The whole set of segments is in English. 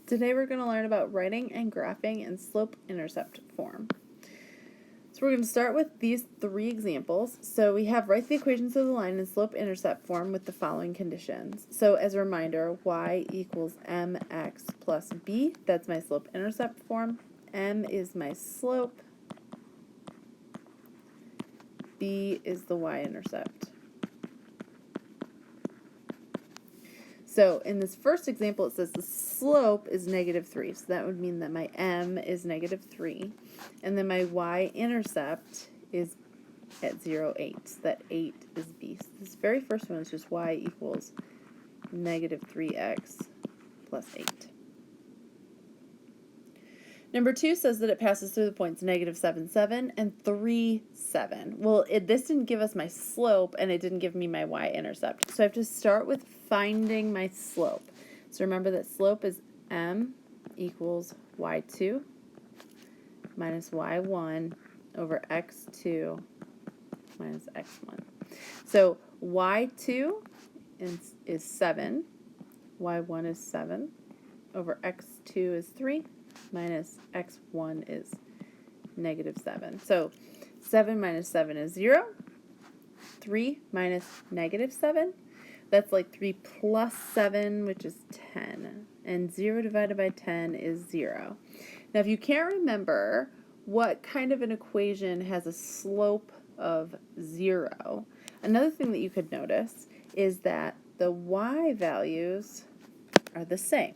Today we're going to learn about writing and graphing in slope-intercept form. So we're going to start with these three examples. So we have write the equations of the line in slope-intercept form with the following conditions. So as a reminder, y equals mx plus b. That's my slope-intercept form. M is my slope. B is the y-intercept. So in this first example, it says the slope is -3. So that would mean that my m is -3. And then my y-intercept is at 0, 8. So that 8 is b. So this very first one is just y equals -3x plus 8. Number 2 says that it passes through the points -7, 7 and 3, 7. Well, this didn't give us my slope, and it didn't give me my y-intercept. So I have to start with finding my slope. So remember that slope is m equals y2 minus y1 over x2 minus x1. So y2 is 7, y1 is 7, over x2 is 3, minus x1 is -7. So 7 minus 7 is 0. 3 minus -7, that's like 3 plus 7, which is 10. And 0 divided by 10 is 0. Now if you can't remember what kind of an equation has a slope of 0, another thing that you could notice is that the y values are the same.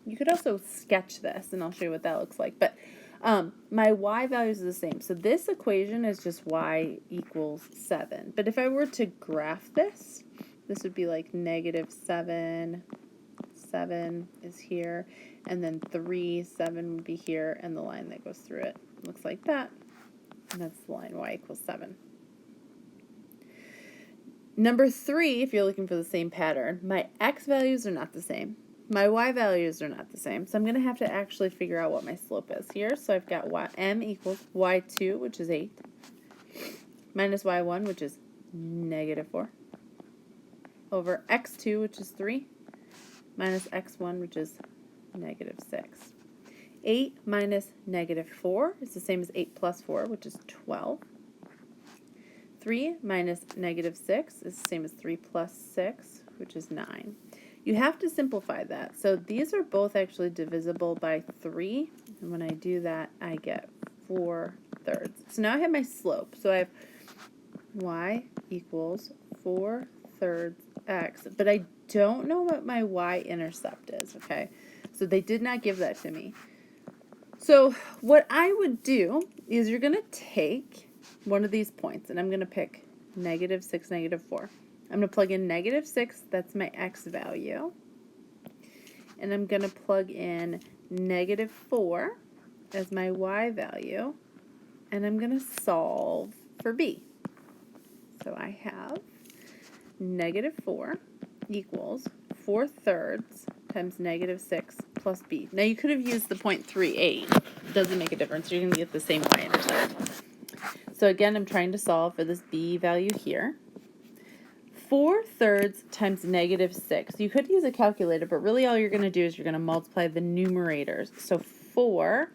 You could also sketch this, and I'll show you what that looks like. But my y values are the same. So this equation is just y equals 7. But if I were to graph this, this would be like -7, 7 is here, and then 3, 7 would be here, and the line that goes through it looks like that. And that's the line y equals 7. Number 3, if you're looking for the same pattern, my x values are not the same. My y values are not the same, so I'm going to have to actually figure out what my slope is here. So I've got m equals y2, which is 8, minus y1, which is -4, over x2, which is 3, minus x1, which is -6. 8 minus -4 is the same as 8 plus 4, which is 12. 3 minus -6 is the same as 3 plus 6, which is 9. You have to simplify that. So these are both actually divisible by 3. And when I do that, I get 4/3. So now I have my slope. So I have y equals 4/3 x. But I don't know what my y-intercept is, okay? So they did not give that to me. So what I would do is you're going to take one of these points, and I'm going to pick -6, -4. I'm going to plug in -6, that's my x value. And I'm going to plug in -4 as my y value. And I'm going to solve for b. So I have -4 equals 4/3 times -6 plus b. Now you could have used the 0.38. It doesn't make a difference. You're going to get the same y-intercept. So again, I'm trying to solve for this b value here. 4/3 times -6. You could use a calculator, but really all you're going to do is you're going to multiply the numerators. So 4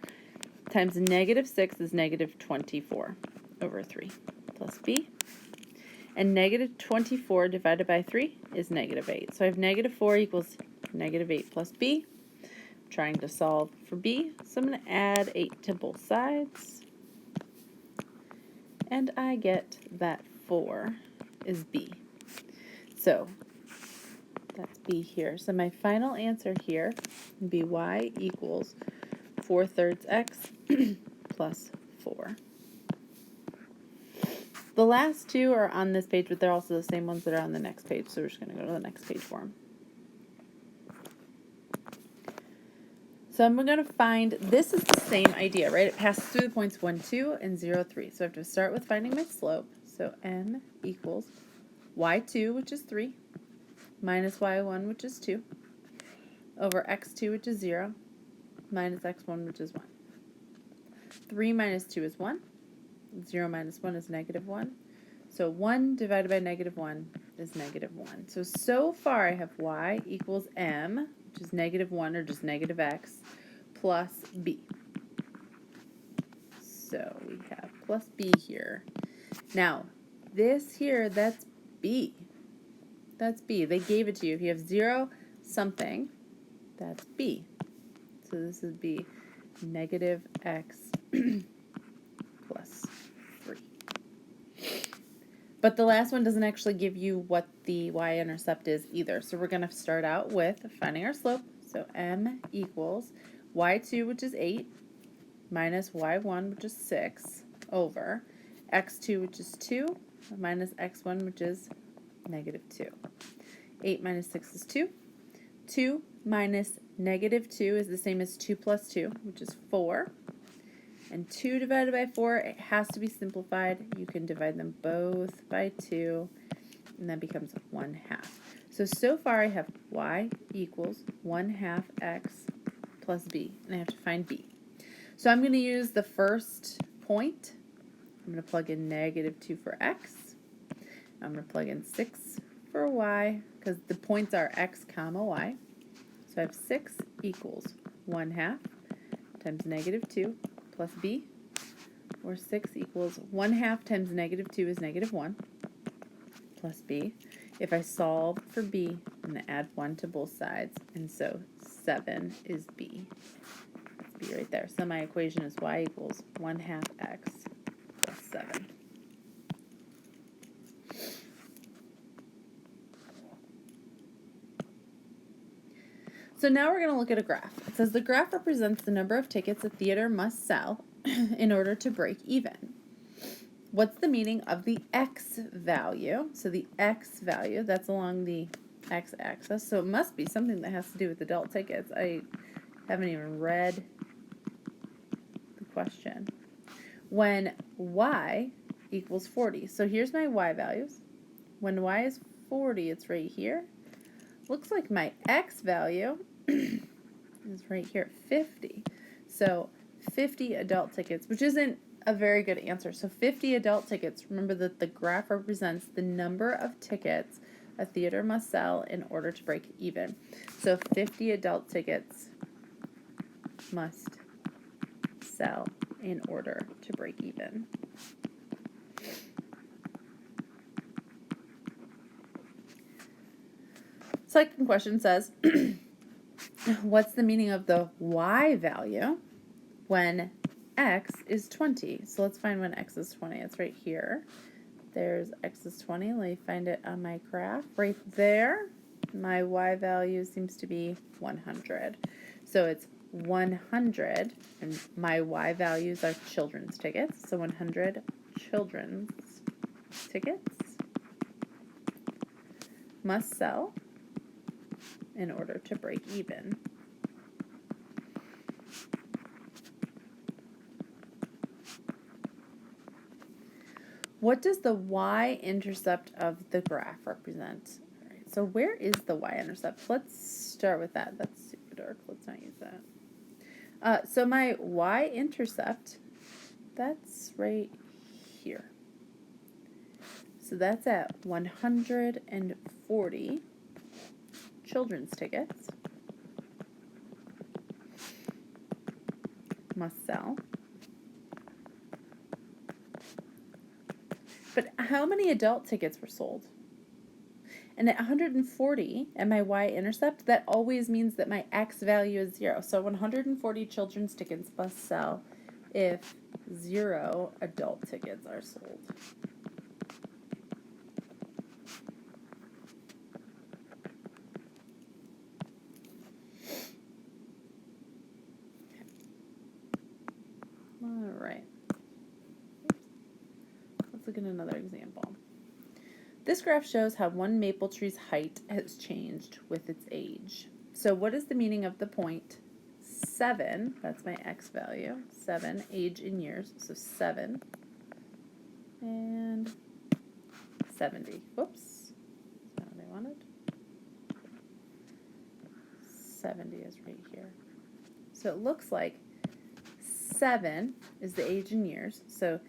times -6 is -24 over 3 plus b. And -24 divided by 3 is -8. So I have -4 equals -8 plus b. I'm trying to solve for b, so I'm going to add 8 to both sides. And I get that 4 is b. So that's b here. So my final answer here would be y equals 4/3 x plus 4. The last two are on this page, but they're also the same ones that are on the next page, so we're just going to go to the next page for them. So I'm going to find, this is the same idea, right? It passes through the points 1, 2, and 0, 3. So I have to start with finding my slope. So m equals y2, which is 3, minus y1, which is 2, over x2, which is 0, minus x1, which is 1. 3 minus 2 is 1. 0 minus 1 is -1. So 1 divided by -1 is -1. So far I have y equals m, which which is -1 or just negative x, plus b. So we have plus b here. Now, this here, that's b. That's b. They gave it to you. If you have 0 something, that's b. So this is b, negative x plus 3. But the last one doesn't actually give you what the y-intercept is either. So we're going to start out with finding our slope. So m equals y2, which is 8, minus y1, which is 6, over x2, which is 2, minus x1, which is -2. 8 minus 6 is 2. 2 minus -2 is the same as 2 plus 2, which is 4. And 2 divided by 4, it has to be simplified. You can divide them both by 2, and that becomes 1/2. So far I have y equals 1/2 x plus b, and I have to find b. So I'm going to use the first point. I'm going to plug in -2 for x. I'm going to plug in 6 for y, because the points are x comma y. So I have 6 equals 1/2 times -2 plus b, or 6 equals 1/2 times -2 is -1 plus b. If I solve for b, I'm going to add 1 to both sides, and so 7 is b. That's b right there. So my equation is y equals 1/2 x plus 7. So now we're going to look at a graph. It says the graph represents the number of tickets a theater must sell in order to break even. What's the meaning of the x value? So the x value, that's along the x-axis. So it must be something that has to do with adult tickets. I haven't even read the question. When y equals 40. So here's my y values. When y is 40, it's right here. Looks like my x value is right here at 50. So 50 adult tickets, which isn't a very good answer. So 50 adult tickets. Remember that the graph represents the number of tickets a theater must sell in order to break even. So 50 adult tickets must sell in order to break even. Second question says, what's the meaning of the y value when x is 20? So let's find when x is 20. It's right here. There's x is 20. Let me find it on my graph. Right there, my y value seems to be 100. So it's 100, and my y values are children's tickets. So 100 children's tickets must sell in order to break even. What does the y-intercept of the graph represent? All right, so where is the y-intercept? Let's start with that. That's super dark. Let's not use that. So my y-intercept, that's right here. So that's at 140 children's tickets must sell. But how many adult tickets were sold? And at 140 at my y-intercept, that always means that my x value is 0. So 140 children's tickets must sell if 0 adult tickets are sold. All right. Let's look at another example. This graph shows how one maple tree's height has changed with its age. So what is the meaning of the point 7? That's my x value. 7, age in years. So 7 and 70. Whoops. That's not what I wanted. 70 is right here. So it looks like 7 is the age in years. So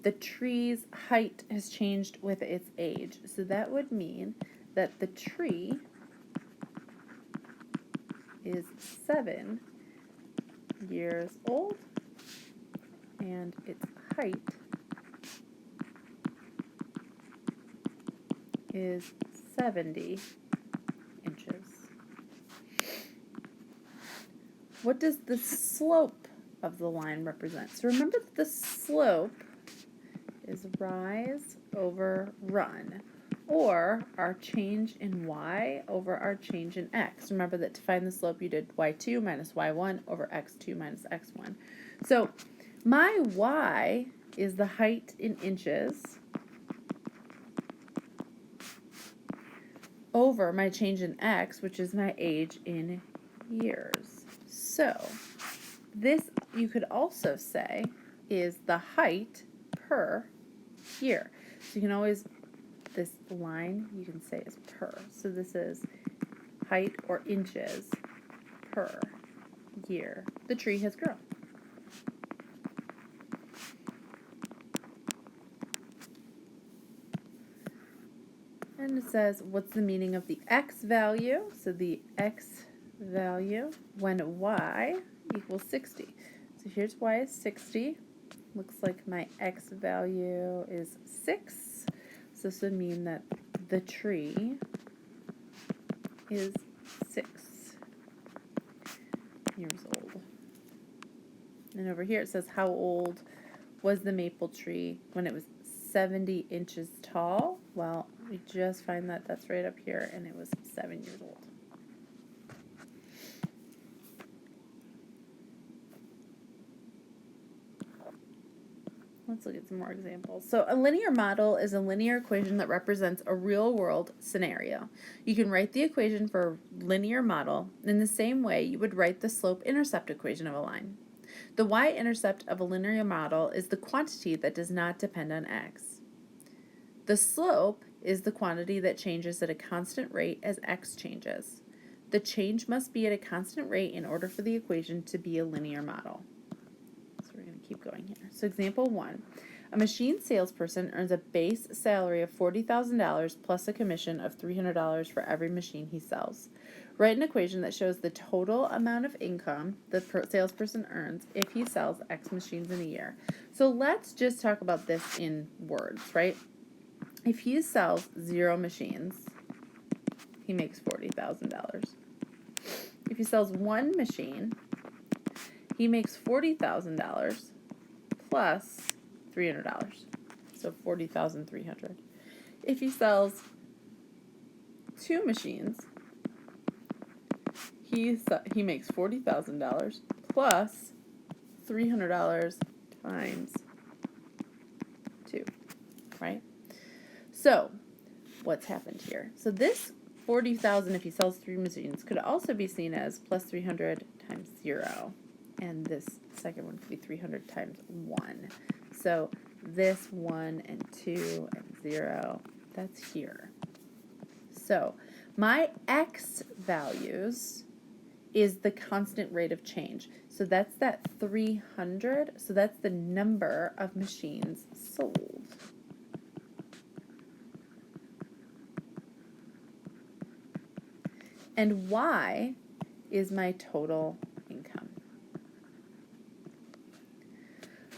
the tree's height has changed with its age. So that would mean that the tree is 7 years old, and its height is 70 inches. What does the slope of the line represent? So remember that the slope is rise over run, or our change in y over our change in x. Remember that to find the slope you did y2 minus y1 over x2 minus x1. So my y is the height in inches over my change in x, which is my age in years. So this, you could also say, is the height per year. So you can always, this line you can say is per. So this is height or inches per year the tree has grown. And it says, what's the meaning of the x value? So the x value when y equals 60. So here's y is 60. Looks like my x value is 6. So this would mean that the tree is 6 years old. And over here it says, how old was the maple tree when it was 70 inches tall? Well, we just find that that's right up here, and it was 7 years old. Let's look at some more examples. So a linear model is a linear equation that represents a real-world scenario. You can write the equation for a linear model in the same way you would write the slope-intercept equation of a line. The y-intercept of a linear model is the quantity that does not depend on x. The slope is the quantity that changes at a constant rate as x changes. The change must be at a constant rate in order for the equation to be a linear model. So we're going to keep going here. So example 1. A machine salesperson earns a base salary of $40,000 plus a commission of $300 for every machine he sells. Write an equation that shows the total amount of income the salesperson earns if he sells X machines in a year. So let's just talk about this in words, right? If he sells 0 machines, he makes $40,000. If he sells 1 machine, he makes $40,000 plus $300. So $40,300. If he sells 2 machines, he makes $40,000 plus $300 times 2, right? So what's happened here? So this 40,000, if he sells 3 machines, could also be seen as plus 300 times 0. And this second one could be 300 times 1. So this 1 and 2 and 0, that's here. So my x values is the constant rate of change. So that's that 300. So that's the number of machines sold. And y is my total income.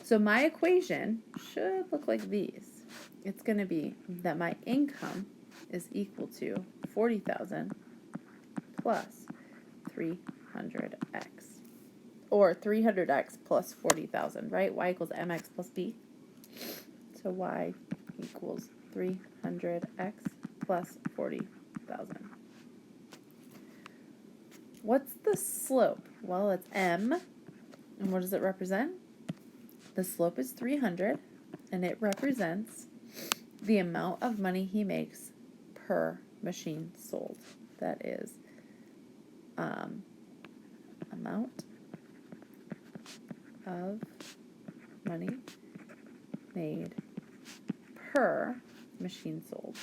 So my equation should look like these. It's going to be that my income is equal to 40,000 plus 300x, or 300x plus 40,000, right? Y equals mx plus b. So y equals 300x plus 40,000. What's the slope? Well, it's m, and what does it represent? The slope is 300, and it represents the amount of money he makes per machine sold. That is amount of money made per machine sold.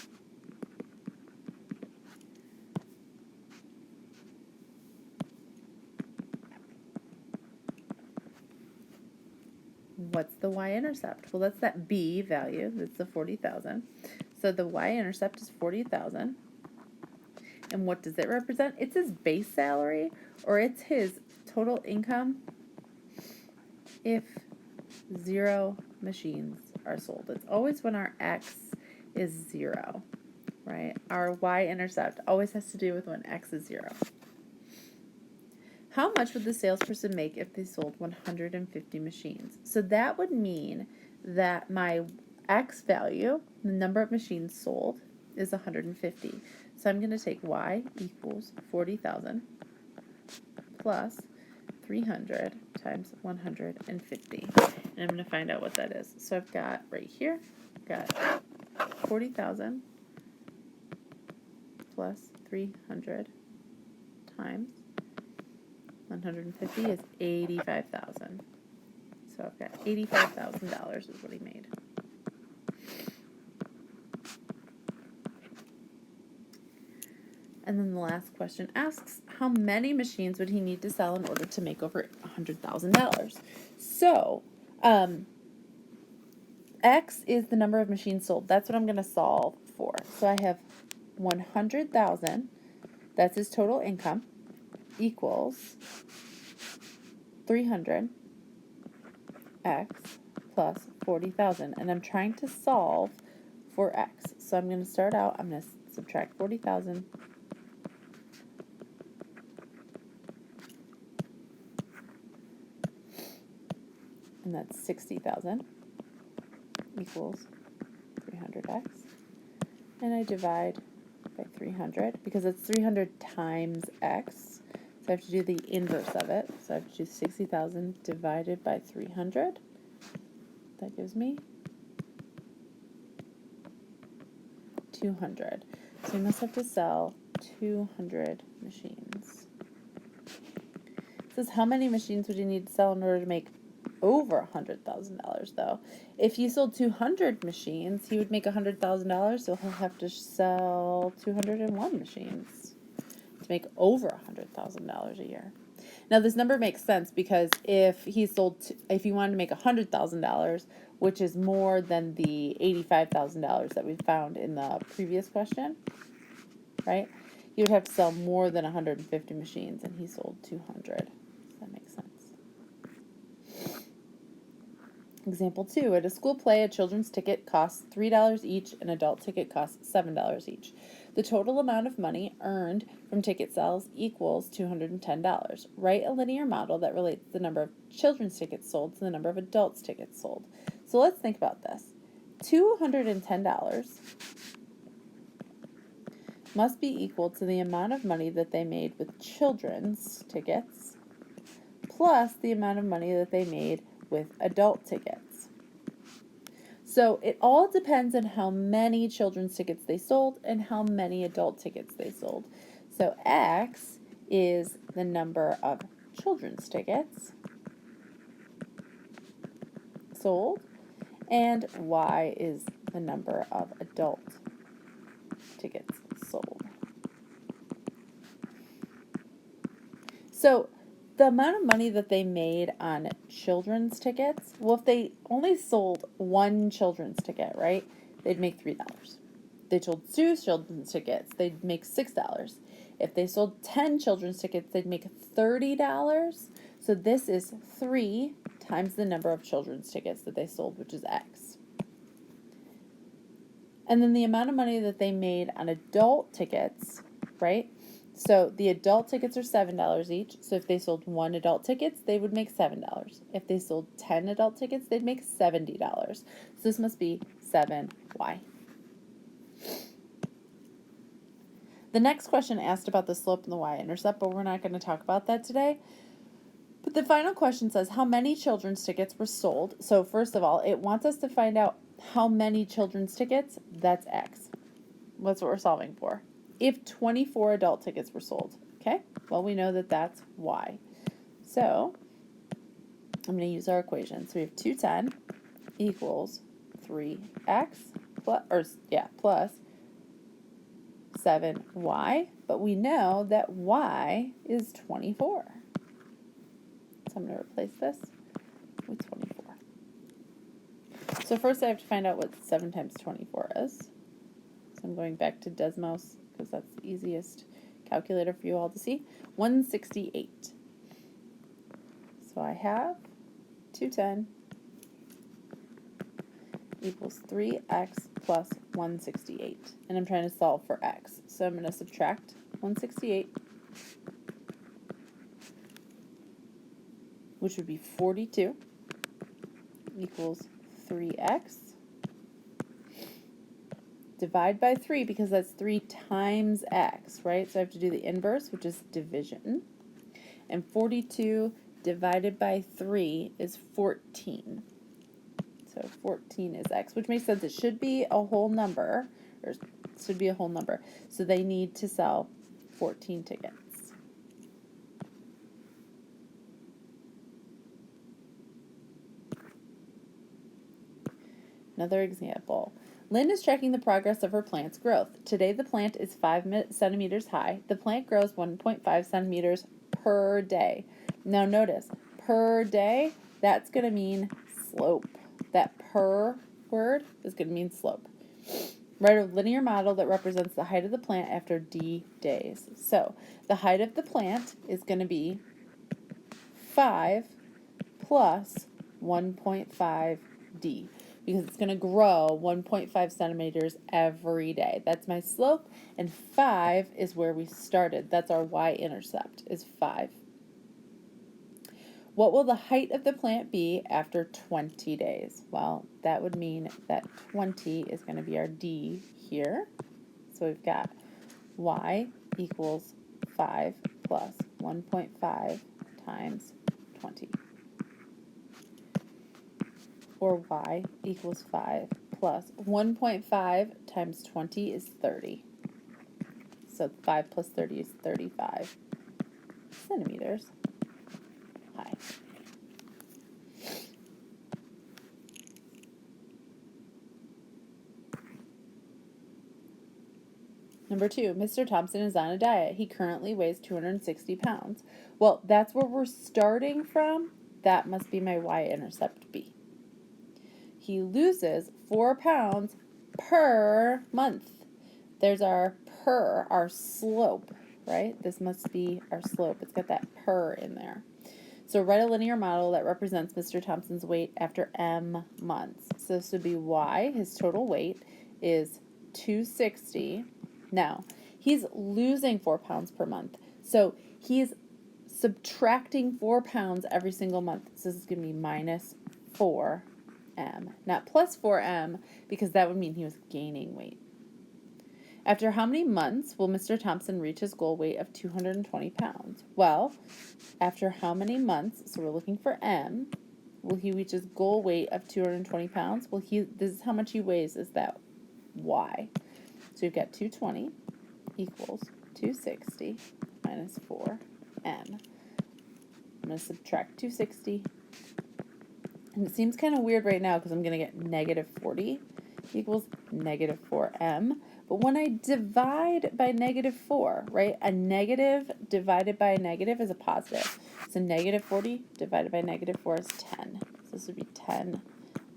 What's the y-intercept? Well, that's that b value. That's the 40,000. So the y-intercept is 40,000. And what does it represent? It's his base salary, or it's his total income if 0 machines are sold. It's always when our X is 0, right? Our y-intercept always has to do with when X is 0. How much would the salesperson make if they sold 150 machines? So that would mean that my X value, the number of machines sold, is 150. So I'm going to take Y equals 40,000 plus 300 times 150. And I'm going to find out what that is. So I've got right here, I've got 40,000 plus 300 times 150 is 85,000. So I've got $85,000 is what he made. And then the last question asks, how many machines would he need to sell in order to make over $100,000? So, X is the number of machines sold. That's what I'm going to solve for. So I have 100,000, that's his total income, equals 300 X plus 40,000. And I'm trying to solve for X. So I'm going to start out, I'm going to subtract 40,000 and that's 60,000 equals 300x. And I divide by 300 because it's 300 times x. So I have to do the inverse of it. So I have to do 60,000 divided by 300. That gives me 200. So we must have to sell 200 machines. It says how many machines would you need to sell in order to make over $100,000 though? If he sold 200 machines, he would make $100,000, so he'll have to sell 201 machines to make over $100,000 a year. Now this number makes sense because if he wanted to make $100,000, which is more than the $85,000 that we found in the previous question, right? You would have to sell more than 150 machines, and he sold 200. Does that make sense? Example 2. At a school play, a children's ticket costs $3 each, an adult ticket costs $7 each. The total amount of money earned from ticket sales equals $210. Write a linear model that relates the number of children's tickets sold to the number of adults' tickets sold. So let's think about this. $210 must be equal to the amount of money that they made with children's tickets plus the amount of money that they made with adult tickets. So it all depends on how many children's tickets they sold and how many adult tickets they sold. So X is the number of children's tickets sold, and Y is the number of adult tickets sold. So the amount of money that they made on children's tickets, well, if they only sold one children's ticket, right, they'd make $3. If they sold 2 children's tickets, they'd make $6. If they sold 10 children's tickets, they'd make $30. So this is 3 times the number of children's tickets that they sold, which is X. And then the amount of money that they made on adult tickets, right? So the adult tickets are $7 each. So if they sold 1 adult tickets, they would make $7. If they sold 10 adult tickets, they'd make $70. So this must be 7Y. The next question asked about the slope and the y-intercept, but we're not going to talk about that today. But the final question says, how many children's tickets were sold? So first of all, it wants us to find out how many children's tickets. That's X. That's what we're solving for. If 24 adult tickets were sold, okay? Well, we know that that's Y. So I'm going to use our equation. So we have 210 equals 3X plus 7Y. But we know that Y is 24. So I'm going to replace this with 24. So first I have to find out what 7 times 24 is. So I'm going back to Desmos because that's the easiest calculator for you all to see, 168. So I have 210 equals 3x plus 168. And I'm trying to solve for x. So I'm going to subtract 168, which would be 42, equals 3x. Divide by 3 because that's 3 times x, right? So I have to do the inverse, which is division. And 42 divided by 3 is 14. So 14 is x, which makes sense. It should be a whole number, or it should be a whole number. So they need to sell 14 tickets. Another example. Lynn is tracking the progress of her plant's growth. Today the plant is 5 centimeters high. The plant grows 1.5 centimeters per day. Now notice, per day, that's going to mean slope. That per word is going to mean slope. Write a linear model that represents the height of the plant after d days. So the height of the plant is going to be 5 plus 1.5d. Because it's going to grow 1.5 centimeters every day. That's my slope, and 5 is where we started. That's our y-intercept, is 5. What will the height of the plant be after 20 days? Well, that would mean that 20 is going to be our d here. So we've got y equals 5 plus 1.5 times 20. Or y equals 5 plus 1.5 times 20 is 30. So 5 plus 30 is 35 centimeters high. Number 2, Mr. Thompson is on a diet. He currently weighs 260 pounds. Well, that's where we're starting from. That must be my y-intercept b. He loses 4 pounds per month. There's our per, our slope, right? This must be our slope. It's got that per in there. So write a linear model that represents Mr. Thompson's weight after m months. So this would be y, his total weight is 260. Now, he's losing 4 pounds per month. So he's subtracting 4 pounds every single month. So this is going to be minus 4m, not plus 4m, because that would mean he was gaining weight. After how many months will Mr. Thompson reach his goal weight of 220 pounds? Well, after how many months, so we're looking for m, will he reach his goal weight of 220 pounds? Well, this is how much he weighs, is that y. So we've got 220 equals 260 minus 4m. I'm going to subtract 260. And it seems kind of weird right now because I'm going to get negative 40 equals negative 4m. But when I divide by negative 4, right, a negative divided by a negative is a positive. So negative 40 divided by negative 4 is 10. So this would be 10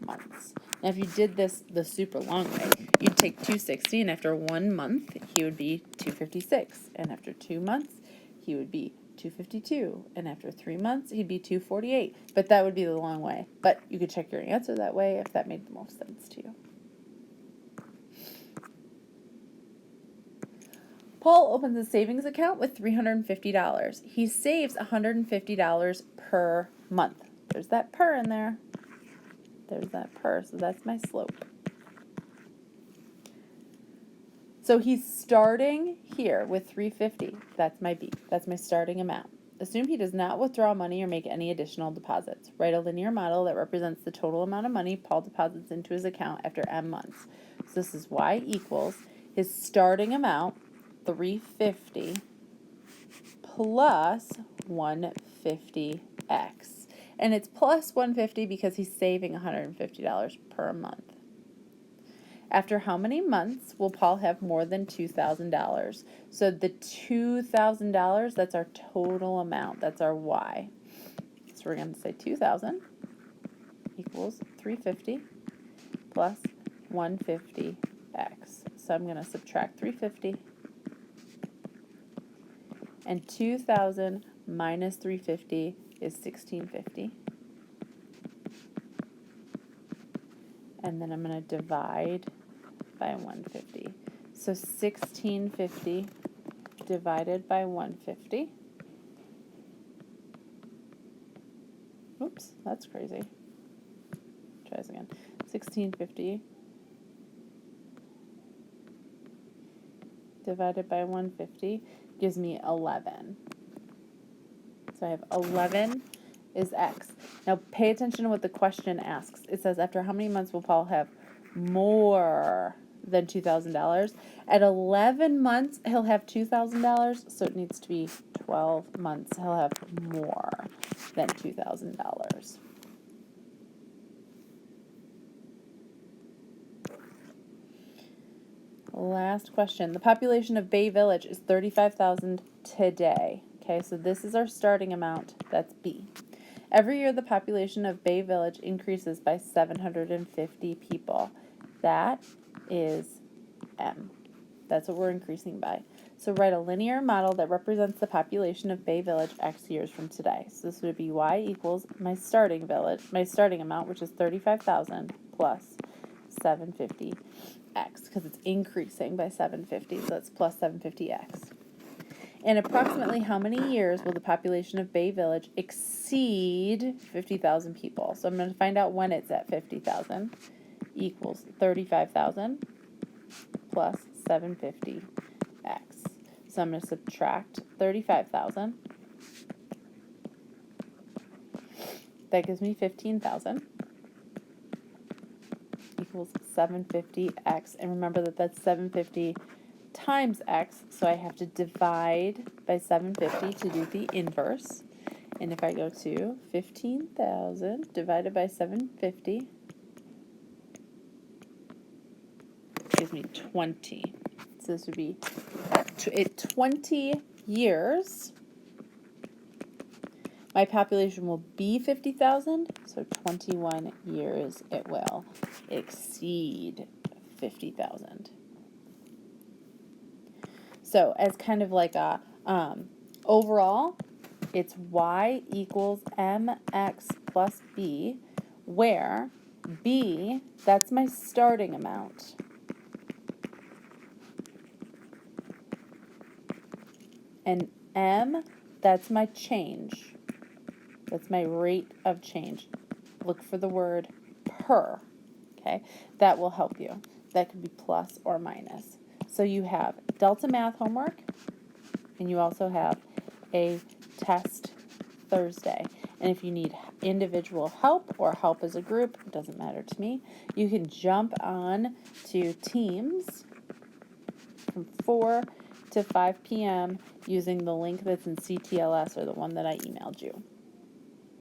months. Now if you did this the super long way, you'd take 260, and after 1 month, he would be 256. And after 2 months, he would be 252. And after 3 months, he'd be 248. But that would be the long way. But you could check your answer that way if that made the most sense to you. Paul opens a savings account with $350. He saves $150 per month. There's that per in there. There's that per, so that's my slope. So he's starting here with $350. That's my B. That's my starting amount. Assume he does not withdraw money or make any additional deposits. Write a linear model that represents the total amount of money Paul deposits into his account after m months. So this is y equals his starting amount, $350, plus 150x. And it's plus 150 because he's saving $150 per month. After how many months will Paul have more than $2,000? So the $2,000, that's our total amount. That's our y. So we're going to say 2,000 equals 350 plus 150x. So I'm going to subtract 350 And 2,000 minus 350 is 1,650. And then I'm going to divide by 150. So 1,650 divided by 150. Oops, that's crazy. Try this again. 1,650 divided by 150 gives me 11. So I have 11 is X. Now pay attention to what the question asks. It says, after how many months will Paul have more than $2,000? At 11 months, he'll have $2,000, so it needs to be 12 months. He'll have more than $2,000. Last question. The population of Bay Village is 35,000 today. Okay, so this is our starting amount. That's B. Every year, the population of Bay Village increases by 750 people. That is M. That's what we're increasing by. So write a linear model that represents the population of Bay Village X years from today. So this would be Y equals my starting amount, which is 35,000 plus 750 X, because it's increasing by 750, so that's plus 750X. In approximately how many years will the population of Bay Village exceed 50,000 people? So I'm going to find out when it's at 50,000 equals 35,000 plus 750X. So I'm going to subtract 35,000. That gives me 15,000 equals 750X. And remember that that's 750 times X, so I have to divide by 750 to do the inverse. And if I go to 15,000 divided by 750, gives me 20. So this would be at 20 years, my population will be 50,000, so 21 years it will exceed 50,000. So as kind of like a overall, it's Y equals MX plus B, where B, that's my starting amount. And M, that's my change. That's my rate of change. Look for the word per, okay? That will help you. That could be plus or minus. So you have Delta Math homework, and you also have a test Thursday. And if you need individual help or help as a group, it doesn't matter to me, you can jump on to Teams from 4 to 5 p.m. using the link that's in CTLS or the one that I emailed you.